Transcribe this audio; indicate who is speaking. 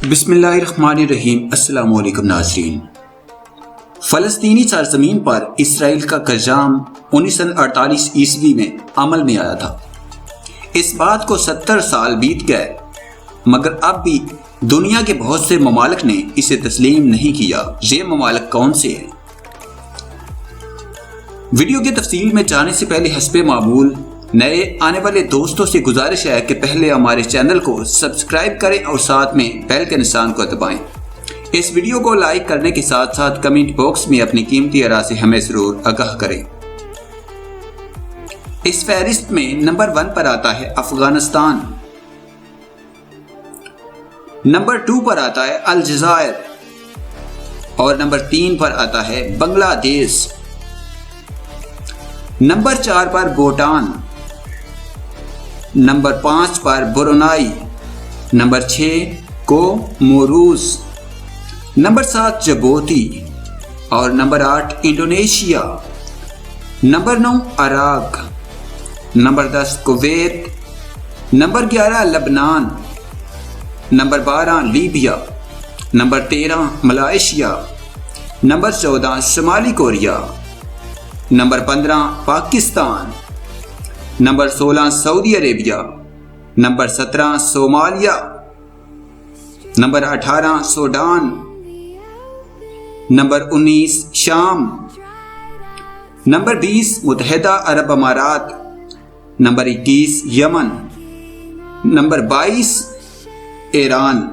Speaker 1: بسم اللہ الرحمن الرحیم۔ السلام علیکم ناظرین۔ فلسطینی سرزمین پر اسرائیل کا قیام 1948 عیسوی میں عمل میں آیا تھا۔ اس بات کو 70 سال بیت گئے، مگر اب بھی دنیا کے بہت سے ممالک نے اسے تسلیم نہیں کیا۔ یہ ممالک کون سے ہیں؟ ویڈیو کی تفصیل میں جانے سے پہلے حسب معمول نئے آنے والے دوستوں سے گزارش ہے کہ پہلے ہمارے چینل کو سبسکرائب کریں اور ساتھ میں بیل کے نشان کو دبائیں۔ اس ویڈیو کو لائک کرنے کے ساتھ ساتھ کمنٹ باکس میں اپنی قیمتی آراء سے ہمیں ضرور آگاہ کریں۔ اس فہرست میں نمبر 1 پر آتا ہے افغانستان، نمبر 2 پر آتا ہے الجزائر اور نمبر 3 پر آتا ہے بنگلہ دیش، نمبر 4 پر بھوٹان، نمبر 5 پر Brunei, number 6 Comoros, number 7 Djibouti اور number 8 Indonesia, number 9 Iraq, number 10 Kuwait, number 11 لبنان، number 12 Libya, number 13 Malaysia, number 14 شمالی Korea, number 15 Pakistan, number 16 Saudi Arabia, number 17 Somalia, number 18 Sudan, number 19 شام، number 20 متحدہ عرب امارات، number 21 یمن، number 22 Iran.